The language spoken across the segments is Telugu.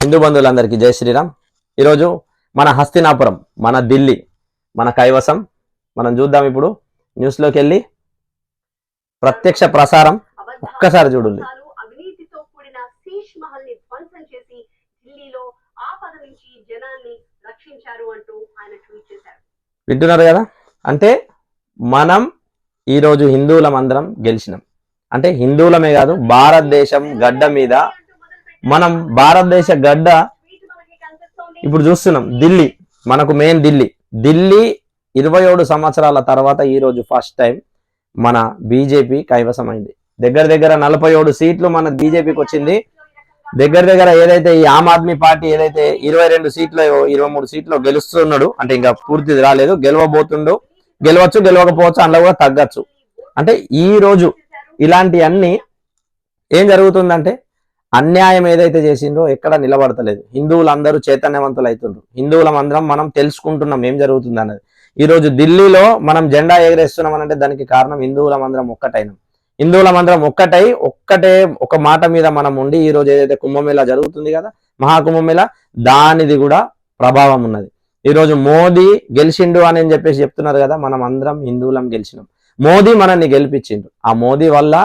హిందూ బంధువులందరికీ జై శ్రీరామ్. ఈరోజు మన హస్తినాపురం, మన ఢిల్లీ, మన కైవసం మనం చూద్దాం. ఇప్పుడు న్యూస్లోకి వెళ్ళి ప్రత్యక్ష ప్రసారం ఒక్కసారి చూడండి. వింటున్నారు కదా? అంటే మనం ఈరోజు హిందువులం అందరం గెలిచినాం. అంటే హిందువులమే కాదు, భారతదేశం గడ్డ మీద మనం భారతదేశ గడ్డ ఇప్పుడు చూస్తున్నాం. ఢిల్లీ మనకు మెయిన్ ఢిల్లీ 27 సంవత్సరాల తర్వాత ఈరోజు ఫస్ట్ టైం మన బీజేపీ కైవసమైంది. దగ్గర 47 సీట్లు మన బీజేపీకి వచ్చింది. దగ్గర ఏదైతే ఈ ఆమ్ ఆద్మీ పార్టీ ఏదైతే 22 సీట్లు 23 సీట్లు గెలుస్తున్నాడు, అంటే ఇంకా పూర్తిది రాలేదు, గెలవబోతుండు. గెలవచ్చు, గెలవకపోవచ్చు, అందులో కూడా తగ్గచ్చు. అంటే ఈ రోజు ఇలాంటి అన్ని ఏం జరుగుతుందంటే అన్యాయం ఏదైతే చేసిందో ఎక్కడ నిలబడతలేదు. హిందువులందరూ చైతన్యవంతులు అవుతుండ్రు. హిందువులందరం మనం తెలుసుకుంటున్నాం ఏం జరుగుతుంది అన్నది. ఈ రోజు ఢిల్లీలో మనం జెండా ఎగరేస్తున్నాం అంటే దానికి కారణం హిందువులందరం ఒక్కటైనాం. హిందువులందరం ఒక్కటే ఒక మాట మీద మనం ఉండి ఈ రోజు ఏదైతే కుంభమేళా జరుగుతుంది కదా, మహాకుంభమేళా, దానిది కూడా ప్రభావం ఉన్నది. ఈ రోజు మోదీ గెలిచిండు అని చెప్పేసి చెప్తున్నారు కదా, మనం అందరం హిందువులం గెలిచినాం. మోదీ మనల్ని గెలిపించిండు. ఆ మోదీ వల్ల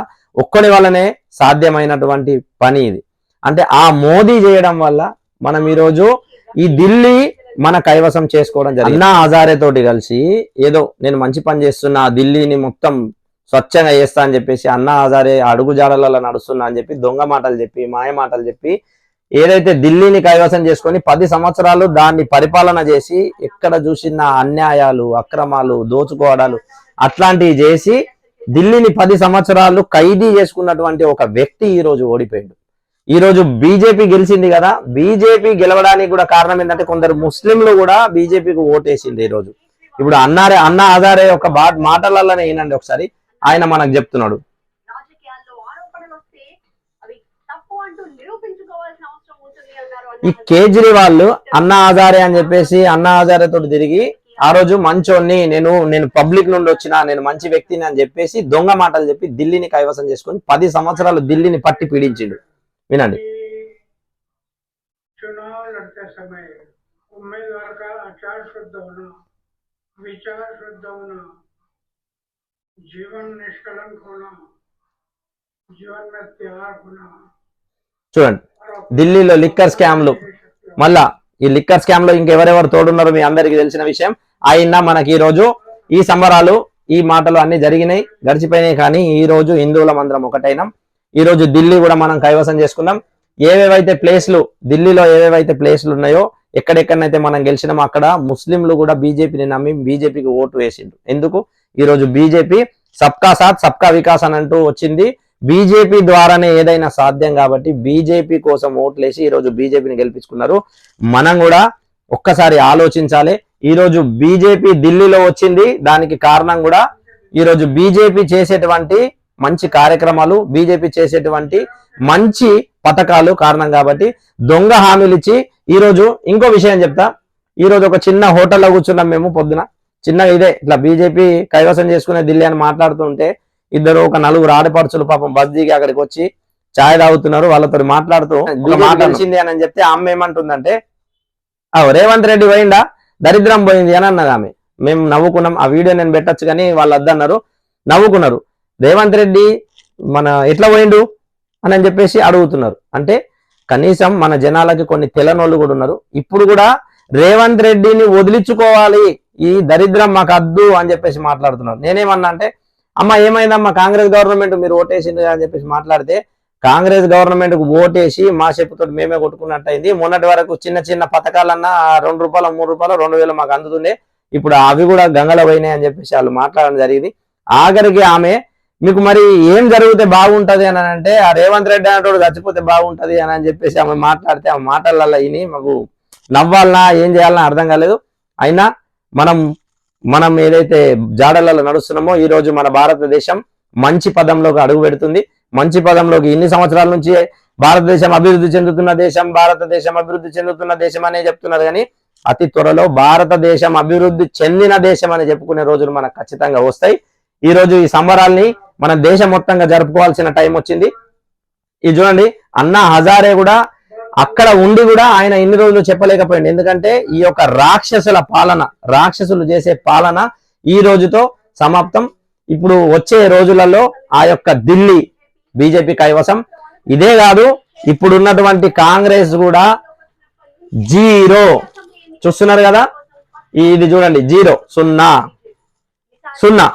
ఒక్కడి వల్లనే సాధ్యమైనటువంటి పని ఇది. అంటే ఆ మోదీ చేయడం వల్ల మనం ఈరోజు ఈ ఢిల్లీ మన కైవసం చేసుకోవడం జరిగింది. అన్నా హజారే తోటి కలిసి ఏదో నేను మంచి పని చేస్తున్నా, ఢిల్లీని మొత్తం స్వచ్ఛంగా చేస్తా అని చెప్పేసి అన్నా హజారే అడుగు జాడలలో నడుస్తున్నా అని చెప్పి దొంగ మాటలు చెప్పి, మాయ మాటలు చెప్పి ఏదైతే ఢిల్లీని కైవసం చేసుకొని 10 సంవత్సరాలు దాన్ని పరిపాలన చేసి ఎక్కడ చూసిన అన్యాయాలు, అక్రమాలు, దోచుకోవడాలు అట్లాంటివి చేసి ఢిల్లీని 10 సంవత్సరాలు ఖైదీ చేసుకున్నటువంటి ఒక వ్యక్తి ఈ రోజు ఓడిపోయాడు. ఈ రోజు బీజేపీ గెలిచింది కదా, బీజేపీ గెలవడానికి కూడా కారణం ఏంటంటే కొందరు ముస్లింలు కూడా బీజేపీకి ఓటేసింది. ఈ రోజు ఇప్పుడు అన్నా హజారే ఒక మాటలలోనే ఏనండి ఒకసారి ఆయన మనకు చెప్తున్నాడు. ఈ కేజ్రీవాల్ అన్నా హజారే అని చెప్పేసి అన్నా హజారే తోటి తిరిగి ఆ రోజు మంచోన్ని నేను పబ్లిక్ నుండి వచ్చిన నేను మంచి వ్యక్తిని అని చెప్పేసి దొంగ మాటలు చెప్పి ఢిల్లీని కైవసం చేసుకొని 10 సంవత్సరాలు ఢిల్లీని పట్టి పీడించిండు. వినండి. చూడండి, ఢిల్లీలో లిక్కర్ స్కామ్లు, మళ్ళా ఈ లిక్కర్ స్కామ్ లో ఇంకెవరెవరు తోడున్నారో మీ అందరికీ తెలిసిన విషయం. అయినా మనకి ఈ రోజు ఈ సంబరాలు, ఈ మాటలు అన్ని జరిగినాయి, గడిచిపోయినాయి. కానీ ఈ రోజు హిందువులం అందరం ఒకటైనాం. ఈ రోజు ఢిల్లీ కూడా మనం కైవసం చేసుకున్నాం. ఏవేవైతే ప్లేస్లు ఢిల్లీలో ఏవేవైతే ప్లేస్లు ఉన్నాయో, ఎక్కడెక్కడనైతే మనం గెలిచినామో అక్కడ ముస్లింలు కూడా బీజేపీని నమ్మి బీజేపీకి ఓటు వేసిండు. ఎందుకు? ఈ రోజు బీజేపీ సబ్కా సాత్ సబ్కా వికాస్ అని అంటూ వచ్చింది. బీజేపీ ద్వారానే ఏదైనా సాధ్యం కాబట్టి బీజేపీ కోసం ఓట్లేసి ఈ రోజు బీజేపీని గెలిపించుకున్నారు. మనం కూడా ఒక్కసారి ఆలోచించాలి. ఈ రోజు బీజేపీ ఢిల్లీలో వచ్చింది, దానికి కారణం కూడా ఈ రోజు బీజేపీ చేసేటువంటి మంచి కార్యక్రమాలు, బీజేపీ చేసేటువంటి మంచి పథకాలు కారణం కాబట్టి దొంగ హామీలు ఇచ్చి ఈ రోజు ఇంకో విషయం చెప్తా. ఈ రోజు ఒక చిన్న హోటల్లో కూర్చున్నాం మేము పొద్దున, చిన్నగా ఇదే ఇట్లా బీజేపీ కైవసం చేసుకునే ఢిల్లీ అని మాట్లాడుతుంటే ఒక 4 ఆడపడుచులు పాపం బస్ దిగి అక్కడికి వచ్చి ఛాయ్ తాగుతున్నారు. వాళ్ళతో మాట్లాడుతూ మాట్లాడింది అని చెప్తే ఆమె ఏమంటుందంటే, రేవంత్ రెడ్డి పోయిందా, దరిద్రం పోయింది అని అన్నది ఆమె. మేము నవ్వుకున్నాం. ఆ వీడియో నేను పెట్టచ్చు కానీ వాళ్ళు వద్దన్నారు, నవ్వుకున్నారు. రేవంత్ రెడ్డి మన ఎట్లా పోయిండు అని చెప్పేసి అడుగుతున్నారు. అంటే కనీసం మన జనాలకి కొన్ని తెలనోళ్ళు కూడా ఉన్నారు. ఇప్పుడు కూడా రేవంత్ రెడ్డిని వదిలించుకోవాలి, ఈ దరిద్రం మాకు అద్దు అని చెప్పేసి మాట్లాడుతున్నారు. నేనేమన్నా అంటే, అమ్మ ఏమైందమ్మా, కాంగ్రెస్ గవర్నమెంట్ మీరు ఓటేసింది అని చెప్పేసి మాట్లాడితే, కాంగ్రెస్ గవర్నమెంట్ కు ఓటేసి మా చెప్పుతో మేమే కొట్టుకున్నట్టయింది. మొన్నటి వరకు చిన్న పథకాలన్నా ₹2 ₹3 2000 మాకు అందుతుండే, ఇప్పుడు అవి కూడా గంగలో పోయినాయి అని చెప్పేసి వాళ్ళు మాట్లాడడం జరిగింది. ఆఖరికి ఆమె మీకు మరి ఏం జరిగితే బాగుంటది అని అంటే, ఆ రేవంత్ రెడ్డి అనేటోడు చచ్చిపోతే బాగుంటది అని చెప్పేసి ఆమె మాట్లాడితే ఆ మాటలలో ఇని మాకు నవ్వాలన్నా ఏం చేయాలన్నా అర్థం కాలేదు. అయినా మనం ఏదైతే జాడలలో నడుస్తున్నామో ఈ రోజు మన భారతదేశం మంచి పదంలోకి అడుగు పెడుతుంది. మంచి పదంలోకి ఇన్ని సంవత్సరాల నుంచి భారతదేశం అభివృద్ధి చెందుతున్న దేశం, భారతదేశం అభివృద్ధి చెందుతున్న దేశం అనే చెప్తున్నారు. కానీ అతి త్వరలో భారతదేశం అభివృద్ధి చెందిన దేశం అని చెప్పుకునే రోజులు మనకు ఖచ్చితంగా వస్తాయి. ఈ రోజు ఈ సంబరాల్ని మన దేశం మొత్తంగా జరుపుకోవాల్సిన టైం వచ్చింది. ఇది చూడండి, అన్నా హజారే కూడా అక్కడ ఉండి కూడా ఆయన ఇన్ని రోజులు చెప్పలేకపోయింది. ఎందుకంటే ఈ యొక్క రాక్షసుల పాలన, రాక్షసులు చేసే పాలన ఈ రోజుతో సమాప్తం. ఇప్పుడు వచ్చే రోజులలో ఆ యొక్క ఢిల్లీ బీజేపీ కైవసం. ఇదే కాదు, ఇప్పుడు ఉన్నటువంటి కాంగ్రెస్ కూడా జీరో. చూస్తున్నారు కదా, ఇది చూడండి, 0 0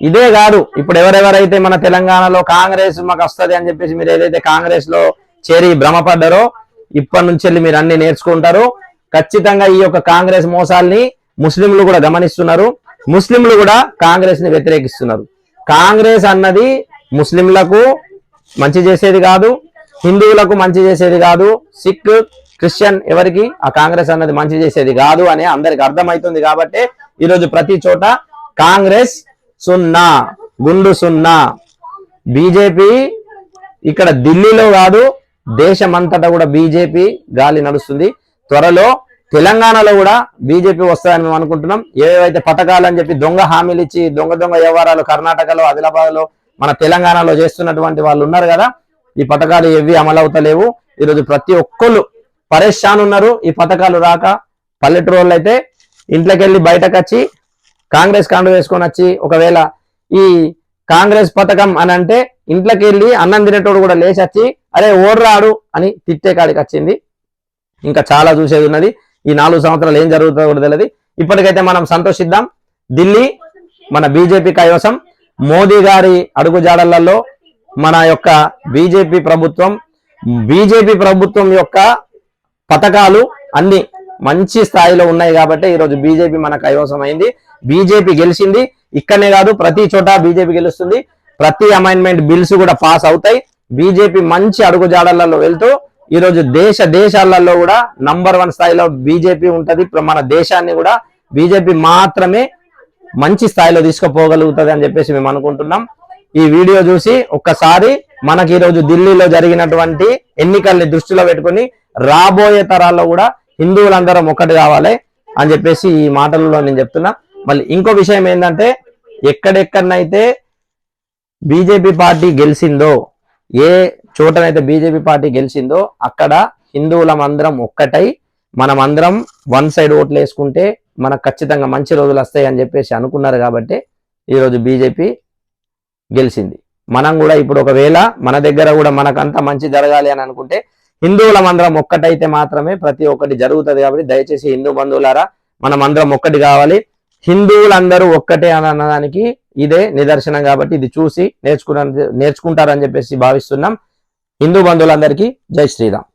ఇదే కాదు, ఇప్పుడు ఎవరెవరైతే మన తెలంగాణలో కాంగ్రెస్ మాకు వస్తుంది అని చెప్పేసి మీరు ఏదైతే కాంగ్రెస్ లో చేరి భ్రమపడ్డారో, ఇప్పటి నుంచి వెళ్ళి మీరు అన్ని నేర్చుకుంటారు. ఖచ్చితంగా ఈ యొక్క కాంగ్రెస్ మోసాల్ని ముస్లింలు కూడా గమనిస్తున్నారు. ముస్లింలు కూడా కాంగ్రెస్ ని వ్యతిరేకిస్తున్నారు. కాంగ్రెస్ అన్నది ముస్లింలకు మంచి చేసేది కాదు, హిందువులకు మంచి చేసేది కాదు, సిక్ క్రిస్టియన్ ఎవరికి ఆ కాంగ్రెస్ అన్నది మంచి చేసేది కాదు అని అందరికి అర్థమవుతుంది. కాబట్టి ఈరోజు ప్రతి చోట కాంగ్రెస్ 0 గుండు 0. బీజేపీ ఇక్కడ ఢిల్లీలో కాదు, దేశమంతటా కూడా బీజేపీ గాలి నడుస్తుంది. త్వరలో తెలంగాణలో కూడా బీజేపీ వస్తాయని మేము అనుకుంటున్నాం. ఏవైతే పథకాలు అని చెప్పి దొంగ హామీలు ఇచ్చి దొంగ వ్యవహారాలు కర్ణాటకలో, ఆదిలాబాద్ లో, మన తెలంగాణలో చేస్తున్నటువంటి వాళ్ళు ఉన్నారు కదా, ఈ పథకాలు ఏవి అమలవుతలేవు. ఈరోజు ప్రతి ఒక్కళ్ళు పరేషాన్ ఉన్నారు ఈ పథకాలు రాక. పల్లెటూరు అయితే ఇంట్లోకి వెళ్ళి బయటకు వచ్చి కాంగ్రెస్ కాండు వేసుకొని వచ్చి, ఒకవేళ ఈ కాంగ్రెస్ పథకం అని అంటే ఇంట్లోకి వెళ్ళి అన్నం తినేటోడు కూడా లేచి వచ్చి అరే ఓర్రాడు అని తిట్టే కాడికి వచ్చింది. ఇంకా చాలా చూసేది ఉన్నది. ఈ 4 సంవత్సరాలు ఏం జరుగుతుందో కూడా తెలియదు. ఇప్పటికైతే మనం సంతోషిద్దాం. ఢిల్లీ మన బీజేపీ కైవసం. మోదీ గారి అడుగుజాడలలో మన యొక్క బీజేపీ ప్రభుత్వం యొక్క పథకాలు అన్ని మంచి స్థాయిలో ఉన్నాయి. కాబట్టి ఈరోజు బీజేపీ మన కైవసం అయింది. బీజేపీ గెలిచింది. ఇక్కడనే కాదు, ప్రతి చోట బీజేపీ గెలుస్తుంది. ప్రతి అమైన్మెంట్ బిల్స్ కూడా పాస్ అవుతాయి. బీజేపీ మంచి అడుగుజాడలలో వెళ్తూ ఈరోజు దేశాలలో కూడా నంబర్ 1 స్థాయిలో బీజేపీ ఉంటది. మన దేశాన్ని కూడా బీజేపీ మాత్రమే మంచి స్థాయిలో తీసుకుపోగలుగుతుంది అని చెప్పేసి మేము అనుకుంటున్నాం. ఈ వీడియో చూసి ఒక్కసారి మనకి ఈరోజు ఢిల్లీలో జరిగినటువంటి ఎన్నికల్ని దృష్టిలో పెట్టుకుని రాబోయే తరాల్లో కూడా హిందువులందరం ఒక్కటి కావాలి అని చెప్పేసి ఈ మాటలలో నేను చెప్తున్నా. మళ్ళీ ఇంకో విషయం ఏంటంటే, ఎక్కడెక్కడనైతే బీజేపీ పార్టీ గెలిచిందో, ఏ చోటనైతే బీజేపీ పార్టీ గెలిచిందో అక్కడ హిందువులమందరం ఒక్కటై మనమందరం 1 సైడ్ ఓట్లు వేసుకుంటే మనకు ఖచ్చితంగా మంచి రోజులు వస్తాయి అని చెప్పేసి అనుకున్నారు. కాబట్టి ఈరోజు బీజేపీ గెలిచింది. మనం కూడా ఇప్పుడు ఒకవేళ మన దగ్గర కూడా మనకంతా మంచి జరగాలి అని అనుకుంటే హిందువులమందరం ఒక్కటైతే మాత్రమే ప్రతి ఒక్కటి జరుగుతుంది. కాబట్టి దయచేసి హిందూ బంధువులారా, మనం అందరం ఒక్కటి కావాలి. హిందువులందరూ ఒక్కటే అని అన్నదానికి ఇదే నిదర్శనం. కాబట్టి ఇది చూసి నేర్చుకుంటారని చెప్పేసి భావిస్తున్నాం. హిందూ బంధువులందరికీ జై శ్రీరామ్.